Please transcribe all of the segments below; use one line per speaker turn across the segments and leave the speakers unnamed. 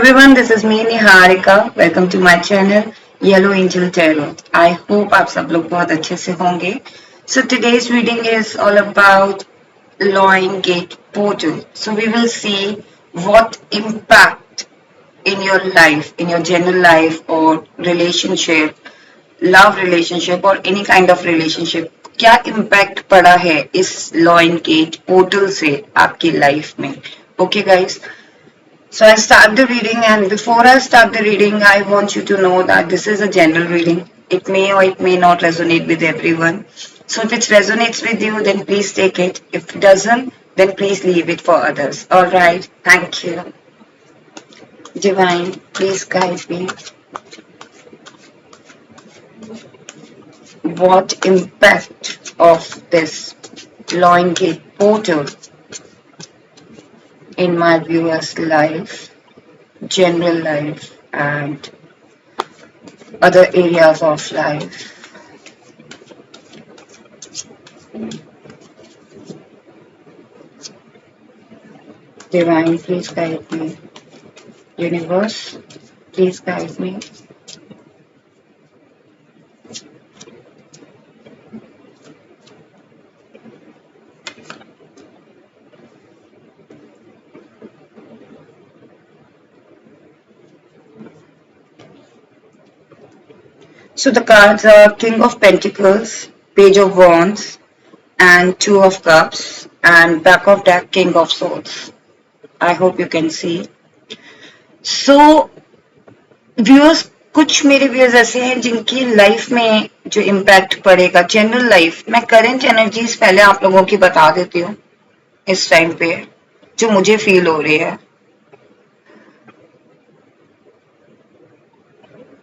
everyone, this is me Niharika. Welcome to my channel Yellow Angel Tarot. I hope आप सब लोग बहुत अच्छे से होंगे. So today's reading is all about Lion Gate portal. So we will see what impact in your life, in your general life or relationship, love relationship or any kind of relationship, क्या impact पड़ा है इस Lion Gate portal से आपकी life में. Okay guys. So I start the reading, and before I start the reading, I want you to know that this is a general reading. It may or it may not resonate with everyone. So if it resonates with you, then please take it. If it doesn't, then please leave it for others. Alright, thank you. Divine, please guide me. What impact of this Lion Gate portal in my viewer's life, general life, and other areas of life. Divine, please guide me. Universe, please guide me. So the cards are King of Pentacles, Page of Wands, and Two of Cups, and back of that King of Swords. I hope you can see. So viewers, कुछ मेरे viewers ऐसे हैं जिनकी life में जो impact पड़ेगा general life. मैं current energies पहले आप लोगों की बता देती हूँ इस टाइम पे जो मुझे फील हो रही है.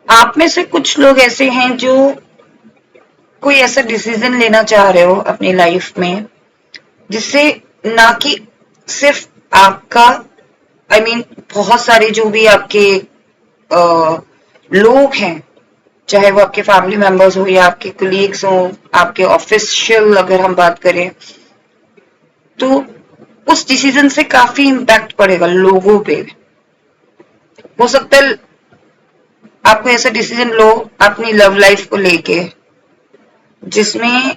आप में से कुछ लोग ऐसे हैं जो कोई ऐसा डिसीजन लेना चाह रहे हो अपनी लाइफ में जिससे ना कि सिर्फ आपका बहुत सारे जो भी आपके लोग हैं, चाहे वो आपके फैमिली मेंबर्स हो या आपके कोलीग्स हो, आपके ऑफिशियल अगर हम बात करें तो उस डिसीजन से काफी इम्पैक्ट पड़ेगा लोगों पे. हो सकता है आपको ऐसा डिसीजन लो अपनी लव लाइफ को लेके जिसमें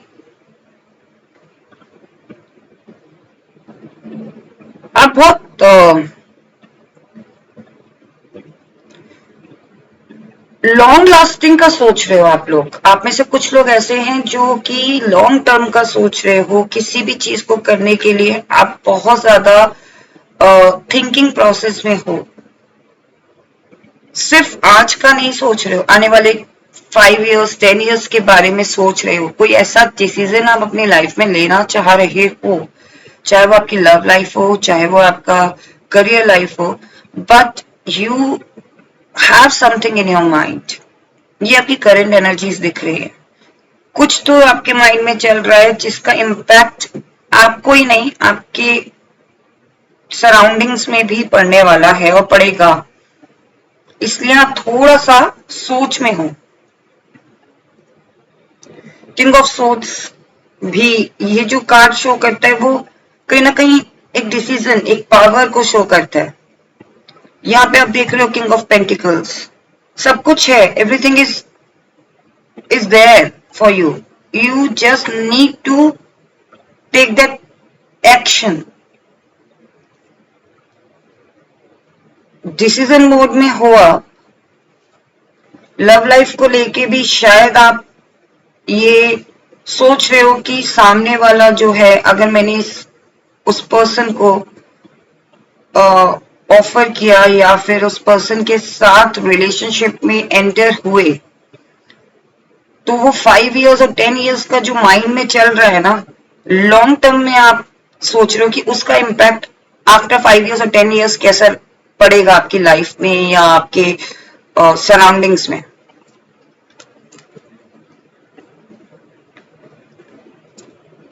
आप बहुत लॉन्ग लास्टिंग का सोच रहे हो. आप में से कुछ लोग ऐसे हैं जो कि लॉन्ग टर्म का सोच रहे हो. किसी भी चीज को करने के लिए आप बहुत ज्यादा थिंकिंग प्रोसेस में हो. सिर्फ आज का नहीं सोच रहे हो, आने वाले 5 years 10 years के बारे में सोच रहे हो. कोई ऐसा डिसीजन आप अपनी लाइफ में लेना चाह रहे हो, चाहे वो आपकी लव लाइफ हो, चाहे वो आपका करियर लाइफ हो, but you have something in your mind. ये आपकी करंट एनर्जीज दिख रही है. कुछ तो आपके माइंड में चल रहा है जिसका इम्पैक्ट आपको ही नहीं आपके सराउंडिंग्स में भी पड़ने वाला है और पड़ेगा. इसलिए आप थोड़ा सा सोच में हो. किंग ऑफ सोर्ड्स भी ये जो कार्ड शो करता है वो कहीं ना कहीं एक डिसीजन, एक पावर को शो करता है. यहाँ पे आप देख रहे हो किंग ऑफ पेंटिकल्स. सब कुछ है, everything is there for you. You just need to take that action. Decision mode में हो आप. लव लाइफ को लेके भी शायद आप ये सोच रहे हो कि सामने वाला जो है, अगर मैंने उस पर्सन को ऑफर किया या फिर उस पर्सन के साथ रिलेशनशिप में एंटर हुए तो वो 5 years और 10 years का जो माइंड में चल रहा है ना, लॉन्ग टर्म में आप सोच रहे हो कि उसका इम्पैक्ट आफ्टर 5 years और 10 years कैसा पड़ेगा आपकी लाइफ में या आपके सराउंडिंग्स में.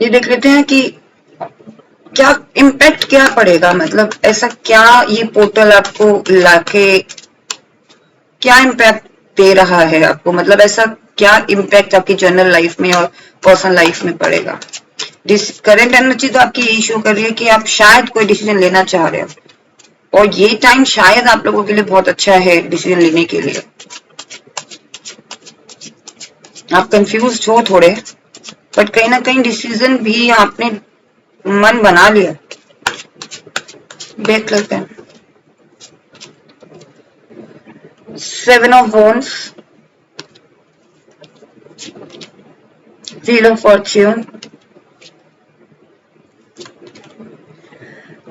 ये देख लेते हैं कि क्या इम्पैक्ट क्या पड़ेगा. मतलब ऐसा क्या ये पोर्टल आपको लाके क्या इम्पैक्ट दे रहा है आपको. मतलब ऐसा क्या इम्पैक्ट आपकी जनरल लाइफ में और पर्सनल लाइफ में पड़ेगा. करंट एनर्जी तो आपकी यही शो कर रही है कि आप शायद कोई डिसीजन लेना चाह रहे हो. और ये टाइम शायद आप लोगों के लिए बहुत अच्छा है डिसीजन लेने के लिए। आप कंफ्यूज हो थोड़े, बट कहीं ना कहीं डिसीजन भी आपने मन बना लिया। देख लेते हैं। 7 of Wands, Wheel of Fortune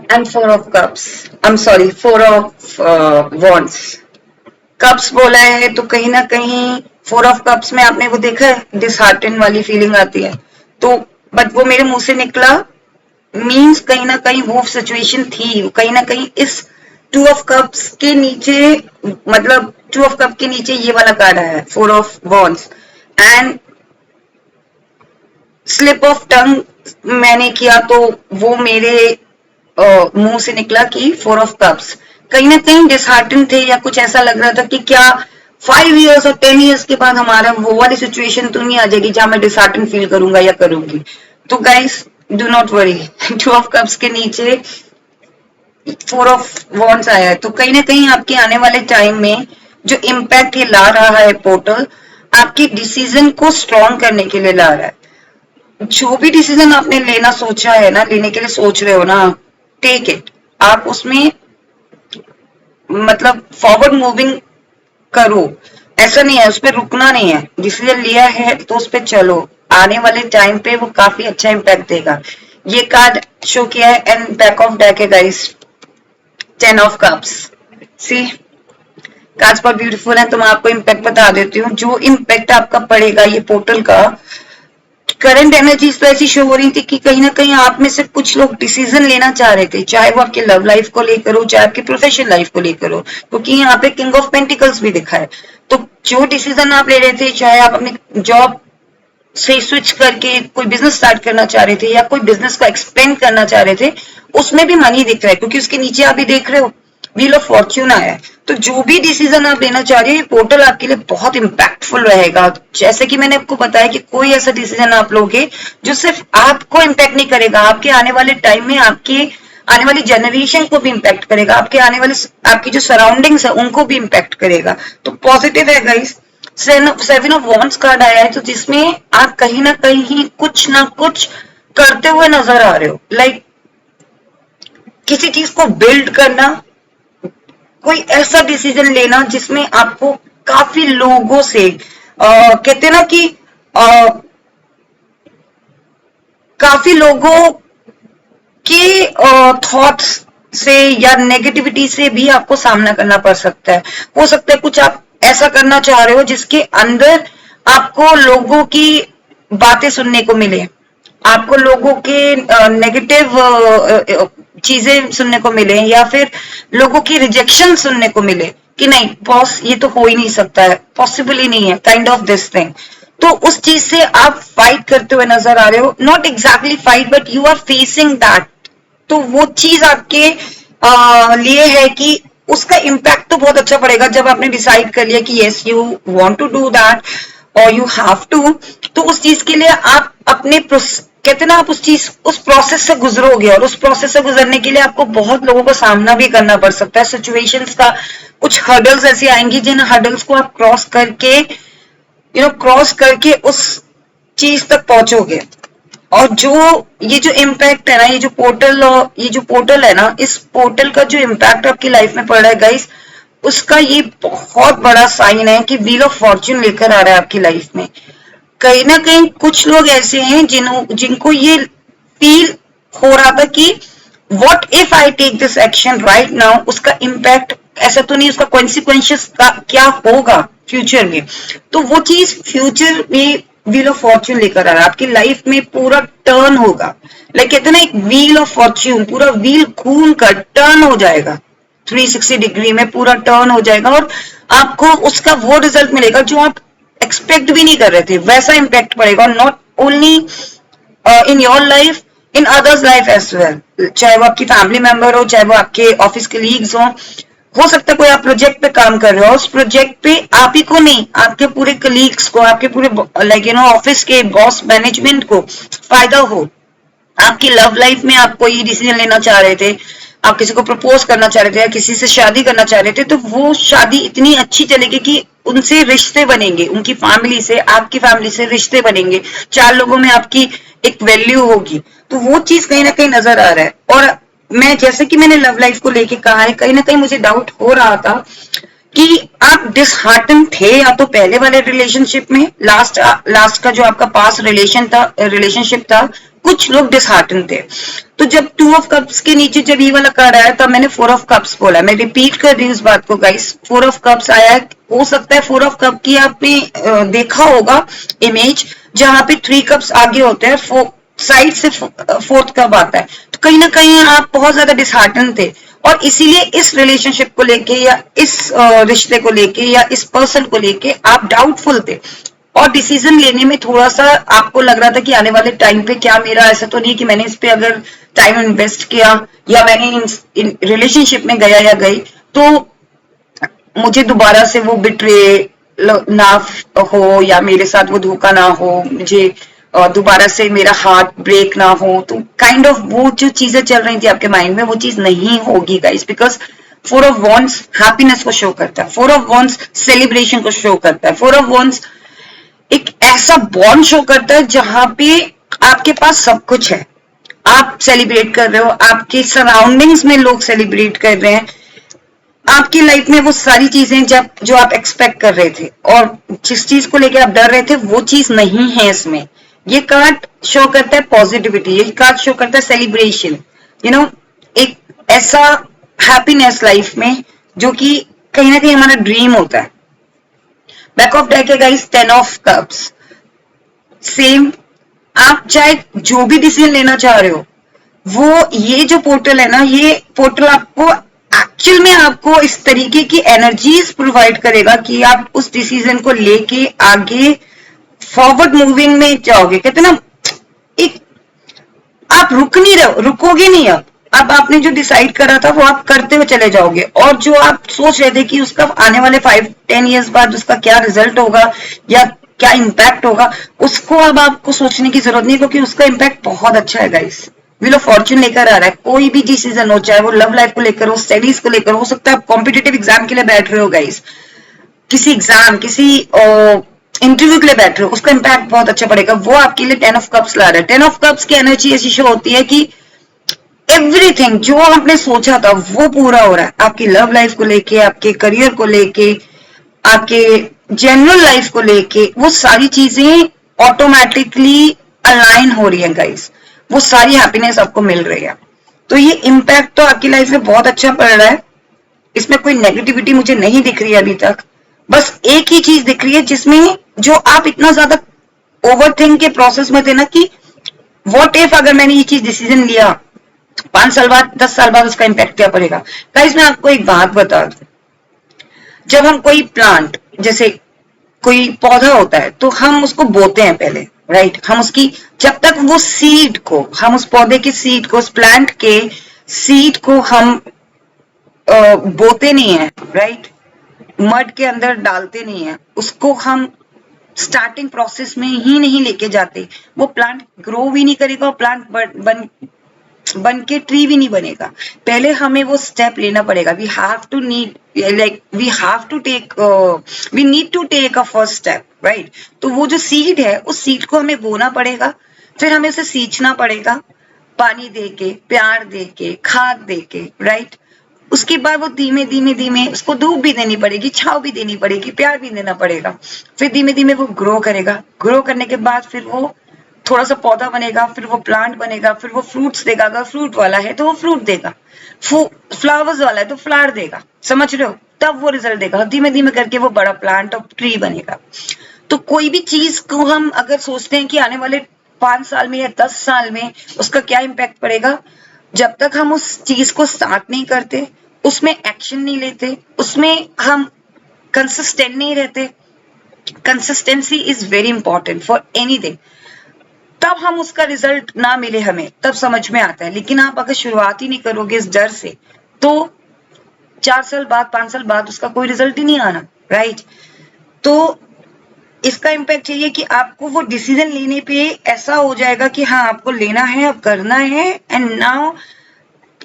and 4 of Cups. I'm sorry, 4 of Wands. Cups बोला है तो कहीं ना कहीं 4 ऑफ कप्स में आपने वो देखा है, डिसहार्टन वाली फीलिंग आती है। तो बट वो मेरे मुंह से निकला मीन्स कहीं ना कहीं वो सिचुएशन थी, कहीं ना कहीं इस 2 ऑफ कप्स के नीचे, मतलब 2 ऑफ कप के नीचे ये वाला कार्ड आया है, 4 of wands and slip of tongue मैंने किया तो वो मेरे मुंह से निकला कि 4 ऑफ कप्स। कहीं ना कहीं डिसहार्टन थे या कुछ ऐसा लग रहा था कि क्या 5 इयर्स और 10 इयर्स के बाद हमारा वो वाली सिचुएशन तो नहीं आ जाएगी जहां मैं डिसहार्टन फील करूंगा या करूंगी। तो guys do not worry, 2 of cups के नीचे 4 ऑफ वॉन्ड्स आया है। तो कहीं ना कहीं आपके आने वाले टाइम में जो इम्पैक्ट ये ला रहा है पोर्टल, आपके डिसीजन को स्ट्रॉन्ग करने के लिए ला रहा है। जो भी डिसीजन आपने लेना सोचा है ना, लेने के लिए सोच रहे हो ना, टेक इट। आप उसमें मतलब फॉरवर्ड मूविंग करो, ऐसा नहीं है उस पर रुकना नहीं है। डिसीजन लिया है तो उस पर चलो, आने वाले टाइम पे वो काफी अच्छा इम्पैक्ट देगा। ये कार्ड शो किया है एंड बैक ऑफ डेक है guys, 10 of cups. See cards बहुत ब्यूटीफुल है। तो मैं आपको इम्पैक्ट बता देती हूँ, जो इम्पैक्ट आपका पड़ेगा ये पोर्टल का। करंट एनर्जीज तो ऐसी शो हो रही थी कि कहीं ना कहीं आप में से कुछ लोग डिसीजन लेना चाह रहे थे, चाहे वो आपके लव लाइफ को लेकर हो, चाहे आपकी प्रोफेशनल लाइफ को लेकर हो, क्योंकि यहाँ पे किंग ऑफ पेंटिकल्स भी दिखा है। तो जो डिसीजन आप ले रहे थे, चाहे आप अपनी जॉब से स्विच करके कोई बिजनेस स्टार्ट करना चाह रहे थे या कोई बिजनेस को एक्सपेंड करना चाह रहे थे, उसमें भी मनी दिख रहा है, क्योंकि उसके नीचे आप भी देख रहे हो व्हील ऑफ फॉर्च्यून आया है। तो जो भी डिसीजन आप लेना चाह रहे हो, ये पोर्टल आपके लिए बहुत इंपैक्टफुल रहेगा। जैसे कि मैंने आपको बताया कि कोई ऐसा डिसीजन आप लोगे जो सिर्फ आपको इम्पैक्ट नहीं करेगा, आपके आने वाले टाइम में आपके आने वाली जनरेशन को भी इम्पैक्ट करेगा, आपके आने वाले आपकी जो सराउंडिंग्स है उनको भी इम्पैक्ट करेगा। तो पॉजिटिव है गाइस। 7 ऑफ वॉन्ड्स कार्ड आया है, तो जिसमें आप कहीं ना कुछ करते हुए नजर आ रहे हो, लाइक किसी चीज को बिल्ड करना, कोई ऐसा डिसीजन लेना जिसमें आपको काफी लोगों से कहते हैं ना कि काफी लोगों के थॉट्स से या नेगेटिविटी से भी आपको सामना करना पड़ सकता है। हो सकता है कुछ आप ऐसा करना चाह रहे हो जिसके अंदर आपको लोगों की बातें सुनने को मिले, आपको लोगों के नेगेटिव चीजें सुनने को मिले, या फिर लोगों की रिजेक्शन सुनने को मिले कि नहीं बॉस ये तो हो ही नहीं सकता है, पॉसिबल ही नहीं है, काइंड ऑफ दिस थिंग। तो उस चीज से आप फाइट करते हुए नजर आ रहे हो, not exactly fight but you are facing that. तो वो चीज आपके लिए है कि उसका इम्पैक्ट तो बहुत अच्छा पड़ेगा जब आपने डिसाइड कर लिया कि yes you want to do that और यू हैव टू। तो उस चीज के लिए आप अपने कहते ना, आप उस प्रोसेस से गुजरोगे, और उस प्रोसेस से गुजरने के लिए आपको बहुत लोगों को सामना भी करना पड़ सकता है, सिचुएशंस का। कुछ हर्डल्स ऐसी आएंगी जिन हर्डल्स को आप क्रॉस करके उस चीज तक पहुंचोगे। और ये जो इम्पैक्ट है ना, ये जो पोर्टल है ना, इस पोर्टल का जो इम्पैक्ट आपकी लाइफ में पड़ रहा है गाइस, उसका ये बहुत बड़ा साइन है कि व्हील ऑफ फॉर्च्यून लेकर आ रहा है आपकी लाइफ में। कहीं ना कहीं कुछ लोग ऐसे हैं जिनको ये फील हो रहा था कि what if I take this action right now, उसका इम्पैक्ट ऐसा तो नहीं, उसका कॉन्सिक्वेंसेस क्या होगा फ्यूचर में। तो वो चीज फ्यूचर में व्हील ऑफ फॉर्च्यून लेकर आ रहा है आपकी लाइफ में, पूरा टर्न होगा। लाइक कहते हैं ना, एक व्हील ऑफ फॉर्च्यून, पूरा व्हील घूम कर टर्न हो जाएगा 360 डिग्री में, पूरा टर्न हो जाएगा, और आपको उसका वो रिजल्ट मिलेगा जो आप एक्सपेक्ट भी नहीं कर रहे थे। वैसा इम्पैक्ट पड़ेगा, not only in your life, in others life as well. चाहे वो आपकी फैमिली मेंबर हो, चाहे वो आपके ऑफिस कलीग्स हो सकता है कोई आप प्रोजेक्ट पे काम कर रहे हो, उस प्रोजेक्ट पे आप ही को नहीं, आपके पूरे कलीग्स को, आपके पूरे ऑफिस के बॉस मैनेजमेंट को फायदा हो। आपकी लव लाइफ में आप कोई डिसीजन लेना चाह रहे थे, आप किसी को प्रपोज करना चाह रहे थे या किसी से शादी करना चाह रहे थे, तो वो शादी इतनी अच्छी चलेगी कि उनसे रिश्ते बनेंगे, उनकी फैमिली से, आपकी फैमिली से रिश्ते बनेंगे, 4 लोगों में आपकी एक वैल्यू होगी। तो वो चीज कहीं ना कहीं नजर आ रहा है। और मैं जैसे कि मैंने लव लाइफ को लेके कहा है, कहीं ना कहीं मुझे डाउट हो रहा था कि आप डिसहार्टन थे या तो पहले वाले रिलेशनशिप में, लास्ट का जो आपका पास रिलेशनशिप था, कुछ लोग डिसहार्टन थे। तो जब 2 ऑफ कप्स के नीचे जब ये वाला कार्ड आया, तब मैंने 4 ऑफ कप्स बोला। मैं रिपीट कर रही हूँ इस बात को गाइस, 4 ऑफ कप्स आया है। हो सकता है 4 ऑफ कप की आपने देखा होगा इमेज, जहां पे 3 कप्स आगे होते हैं, साइड से 4th कप आता है। तो कहीं ना कहीं आप बहुत ज्यादा डिसहार्टन थे, और इसीलिए इस रिलेशनशिप को लेके या इस रिश्ते को लेके या इस पर्सन को लेके आप डाउटफुल थे, और डिसीजन लेने में थोड़ा सा आपको लग रहा था कि आने वाले टाइम पे क्या मेरा ऐसा तो नहीं कि मैंने इस पे अगर टाइम इन्वेस्ट किया या मैंने इन रिलेशनशिप में गया या गई तो मुझे दोबारा से वो बिट्रे ना हो, या मेरे साथ वो धोखा ना हो, मुझे दोबारा से मेरा हार्ट ब्रेक ना हो। तो काइंड ऑफ वो जो चीजें चल रही थी आपके माइंड में, वो चीज नहीं होगी guys, because 4 of wands happiness को शो करता है, 4 ऑफ वॉन्ड्स सेलिब्रेशन को शो करता है, 4 ऑफ वॉन्ड्स एक ऐसा बॉन्ड शो करता है जहां पे आपके पास सब कुछ है, आप सेलिब्रेट कर रहे हो, आपके सराउंडिंग्स में लोग सेलिब्रेट कर रहे हैं, आपकी लाइफ में वो सारी चीजें जब जो आप एक्सपेक्ट कर रहे थे और जिस चीज को लेकर आप डर रहे थे, वो चीज नहीं है इसमें। ये कार्ड शो करता है पॉजिटिविटी, ये कार्ड शो करता है सेलिब्रेशन, एक ऐसा हैप्पीनेस लाइफ में जो कि कहीं ना कहीं हमारा ड्रीम होता है। बैक ऑफ डेक है गाइस 10 ऑफ कप्स। सेम, आप चाहे जो भी डिसीजन लेना चाह रहे हो, वो ये जो पोर्टल है ना, ये पोर्टल आपको एक्चुअल में आपको इस तरीके की एनर्जीज प्रोवाइड करेगा कि आप उस डिसीजन को लेके आगे फॉरवर्ड मूविंग में जाओगे। कहते ना, एक आप रुक नहीं रहे, रुकोगे नहीं। अब आपने जो डिसाइड करा था वो आप करते हुए चले जाओगे, और जो आप सोच रहे थे कि उसका आने वाले 5-10 ईयर्स बाद उसका क्या रिजल्ट होगा या क्या इम्पैक्ट होगा, उसको अब आपको सोचने की जरूरत नहीं, क्योंकि उसका इम्पैक्ट बहुत अच्छा है गाइस। व्हील ऑफ फॉर्चून लेकर आ रहा है। कोई भी डिसीजन हो, चाहे वो लव लाइफ को लेकर हो, स्टडीज को लेकर हो सकता है आप कॉम्पिटेटिव एग्जाम के लिए बैठ रहे हो गाइस, किसी एग्जाम, किसी इंटरव्यू के लिए बैठ रहे हो, उसका इम्पैक्ट बहुत अच्छा पड़ेगा। वो आपके लिए 10 ऑफ कप्स ला रहा है। 10 ऑफ कप्स की एनर्जी ऐसी शो होती है कि एवरीथिंग जो आपने सोचा था वो पूरा हो रहा है, आपकी लव लाइफ को लेके, आपके करियर को लेके, आपके जनरल लाइफ को लेके, वो सारी चीजें ऑटोमेटिकली अलाइन हो रही है गाइस, वो सारी हैप्पीनेस आपको मिल रही है। तो ये इम्पैक्ट तो आपकी लाइफ में बहुत अच्छा पड़ रहा है, इसमें कोई नेगेटिविटी मुझे नहीं दिख रही है अभी तक। बस एक ही चीज दिख रही है जिसमें जो आप इतना ज्यादा ओवरथिंक के प्रोसेस में थे ना, कि व्हाट इफ अगर मैंने ये चीज डिसीजन लिया 5 साल बाद, 10 साल बाद उसका इम्पैक्ट क्या पड़ेगा। गाइस मैं आपको एक बात बता दूं, जब हम कोई प्लांट, जैसे कोई पौधा होता है, तो हम उसको बोते हैं पहले, राइट। हम उसकी, जब तक वो सीड को, हम उस पौधे के सीड को, उस प्लांट के सीड को हम बोते नहीं है, राइट, मड के अंदर डालते नहीं है, उसको हम स्टार्टिंग प्रोसेस में ही नहीं लेके जाते, वो प्लांट ग्रो भी नहीं करेगा और प्लांट बन के ट्री भी नहीं बनेगा। पहले हमें वो स्टेप लेना पड़ेगा। We need to take a first step, right. तो वो जो सीड है, उस सीड को हमें बोना पड़ेगा, फिर हमें उसे सींचना पड़ेगा, पानी देके, प्यार देके, खाद देके, राइट। उसके बाद वो धीमे धीमे धीमे उसको धूप भी देनी पड़ेगी, छाव भी देनी पड़ेगी, प्यार भी देना पड़ेगा, फिर धीमे धीमे वो ग्रो करेगा। ग्रो करने के बाद फिर वो थोड़ा सा पौधा बनेगा, फिर वो प्लांट बनेगा, फिर वो फ्रूट्स देगा, अगर फ्रूट वाला है तो वो फ्रूट देगा, फ्लावर्स वाला है तो फ्लावर देगा, समझ रहे हो, तब वो रिजल्ट देगा। धीमे धीमे करके वो बड़ा प्लांट और ट्री बनेगा। तो कोई भी चीज को हम अगर सोचते हैं कि आने वाले 5 साल में या 10 साल में उसका क्या इम्पैक्ट पड़ेगा, जब तक हम उस चीज को स्टार्ट नहीं करते, उसमें एक्शन नहीं लेते, उसमें हम कंसिस्टेंट नहीं रहते, consistency is very important for anything, तब हम उसका रिजल्ट ना मिले हमें, तब समझ में आता है। लेकिन आप अगर शुरुआत ही नहीं करोगे इस डर से, तो 4 साल बाद, 5 साल बाद उसका कोई रिजल्ट ही नहीं आना, राइट। तो इसका इम्पैक्ट चाहिए कि आपको वो डिसीजन लेने पे ऐसा हो जाएगा कि हाँ आपको लेना है, अब करना है, एंड नाउ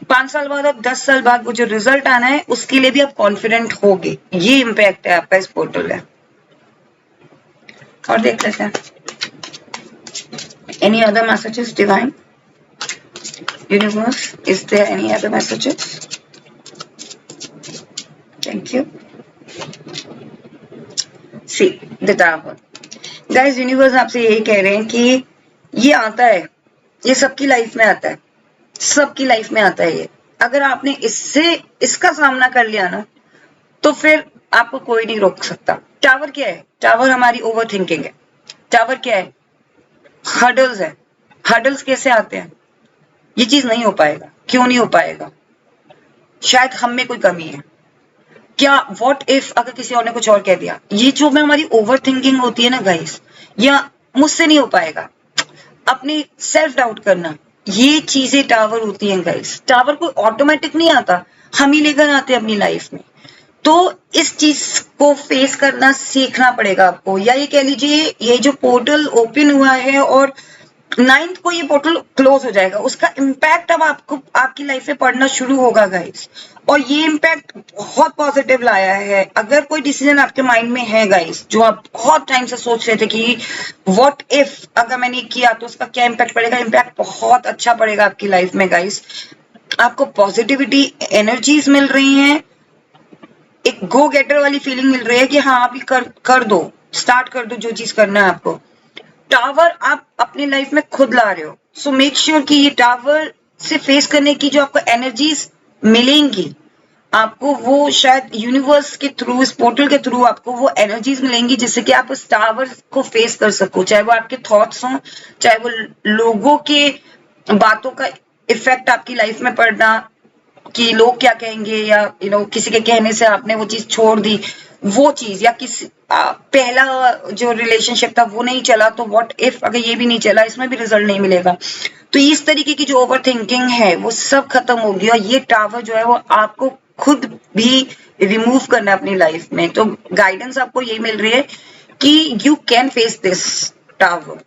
5 साल बाद और 10 साल बाद वो जो रिजल्ट आना है उसके लिए भी आप कॉन्फिडेंट होगे। ये इम्पैक्ट है आपका इस पोर्टल है। और देख लेते हैं any other messages divine universe, is there any other messages? Thank you. See the tower. Guys universe आपसे यही कह रहे हैं कि ये आता है, ये सबकी लाइफ में आता है, सबकी लाइफ में आता है ये। अगर आपने इसका सामना कर लिया ना तो फिर आपको कोई नहीं रोक सकता। टावर क्या है? टावर हमारी ओवर थिंकिंग है। टावर क्या है? हर्डल्स है। हर्डल्स कैसे आते हैं? ये चीज नहीं हो पाएगा। क्यों नहीं हो पाएगा? शायद हम में कोई कमी है क्या? व्हाट इफ अगर किसी और ने कुछ और कह दिया? ये जो में हमारी ओवर थिंकिंग होती है ना गाइस, या मुझसे नहीं हो पाएगा, अपनी सेल्फ डाउट करना, ये चीजें टावर होती हैं गाइस। टावर कोई ऑटोमेटिक नहीं आता, हम ही लेकर आते हैं अपनी लाइफ में। तो इस चीज को फेस करना सीखना पड़ेगा आपको। या ये कह लीजिए ये जो पोर्टल ओपन हुआ है और 9th को ये पोर्टल क्लोज हो जाएगा, उसका इम्पैक्ट अब आपको आपकी लाइफ में पड़ना शुरू होगा गाइस। और ये इम्पैक्ट बहुत पॉजिटिव लाया है। अगर कोई डिसीजन आपके माइंड में है गाइस जो आप बहुत टाइम से सोच रहे थे कि व्हाट इफ अगर मैंने किया तो उसका क्या इम्पैक्ट पड़ेगा, इम्पैक्ट बहुत अच्छा पड़ेगा आपकी लाइफ में गाइस। आपको पॉजिटिविटी एनर्जीज मिल रही हैं, एक गो गेटर वाली फीलिंग मिल रही है कि हाँ अभी कर दो, स्टार्ट कर दो जो चीज करना है आपको। टावर आप अपनी लाइफ में खुद ला रहे हो, सो मेक श्योर कि ये टावर से फेस करने की जो आपको एनर्जीज मिलेंगी, आपको वो शायद यूनिवर्स के थ्रू, इस पोर्टल के थ्रू आपको वो एनर्जीज मिलेंगी जिससे कि आप उस टावर को फेस कर सको। चाहे वो आपके थॉट्स हों, चाहे वो लोगों के बातों का इफेक्ट आपकी लाइफ में पड़ना कि लोग क्या कहेंगे, या किसी के कहने से आपने वो चीज छोड़ दी, वो चीज, या किसी पहला जो रिलेशनशिप था वो नहीं चला तो व्हाट इफ अगर ये भी नहीं चला, इसमें भी रिजल्ट नहीं मिलेगा। तो इस तरीके की जो ओवर थिंकिंग है वो सब खत्म होगी और ये टावर जो है वो आपको खुद भी रिमूव करना है अपनी लाइफ में। तो गाइडेंस आपको ये मिल रही है कि you can face this tower,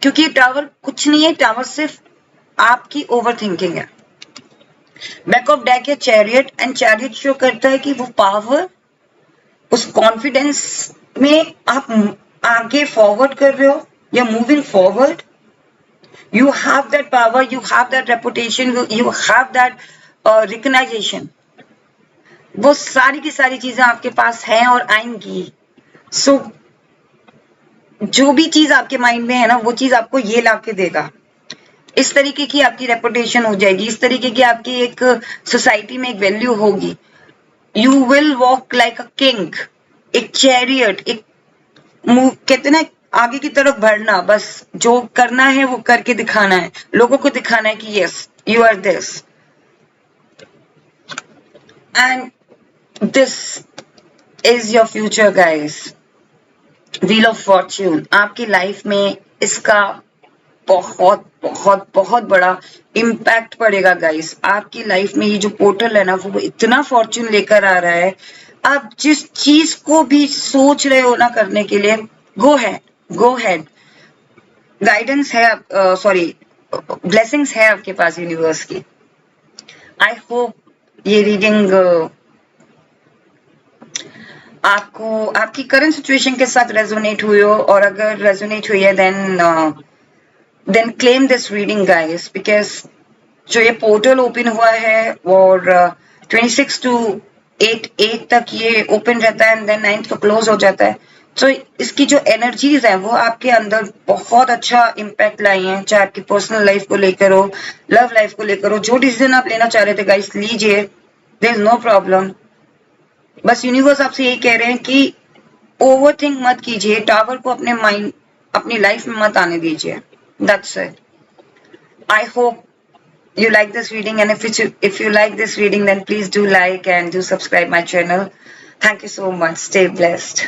क्योंकि टावर कुछ नहीं है, टावर सिर्फ आपकी ओवर थिंकिंग है। बैक ऑफ डेक है चैरियट, एंड चैरियट शो करता है कि वो पावर, उस कॉन्फिडेंस में आप आगे फॉरवर्ड कर रहे हो, या moving forward, you have that power, you have that reputation, you have that recognisation. वो सारी की सारी चीजें आपके पास हैं और आएंगी। सो जो भी चीज आपके माइंड में है ना वो चीज आपको ये ला के देगा। इस तरीके की आपकी रेपुटेशन हो जाएगी, इस तरीके की आपकी एक सोसाइटी में एक वैल्यू होगी। You will walk like a king, एक चैरियट, एक कहते ना आगे की तरफ बढ़ना, बस जो करना है वो करके दिखाना है, लोगों को दिखाना है कि yes you are this and this is your future guys. Wheel of fortune आपकी लाइफ में इसका बहुत बहुत बहुत बड़ा इम्पैक्ट पड़ेगा गाइस। आपकी लाइफ में ये जो पोर्टल है ना वो इतना फॉर्च्यून लेकर आ रहा है। आप जिस चीज को भी सोच रहे हो ना करने के लिए, गो हेड। गाइडेंस है, सॉरी ब्लेसिंग्स है आपके पास यूनिवर्स की। आई होप ये रीडिंग आपको आपकी करंट सिचुएशन के साथ रेजोनेट हुई हो, और अगर रेजोनेट हुई है then claim this reading guys, because जो ये पोर्टल ओपन हुआ है और 26 to 8 तक ये ओपन रहता है एंड देन 9th को क्लोज हो जाता है। तो इसकी जो एनर्जीज है वो आपके अंदर बहुत अच्छा इम्पैक्ट लाई हैं, चाहे आपकी पर्सनल लाइफ को लेकर हो, लव लाइफ को लेकर हो। जो डिसीजन आप लेना चाह रहे थे गाइस लीजिए, देयर इज नो प्रॉब्लम। बस यूनिवर्स आपसे यही कह रहे हैं कि ओवर थिंक मत कीजिए, टावर को अपने माइंड अपनी लाइफ में मत आने दीजिए। That's it. I hope you like this reading, and if you like this reading then please do like and do subscribe my channel. Thank you so much. Stay blessed.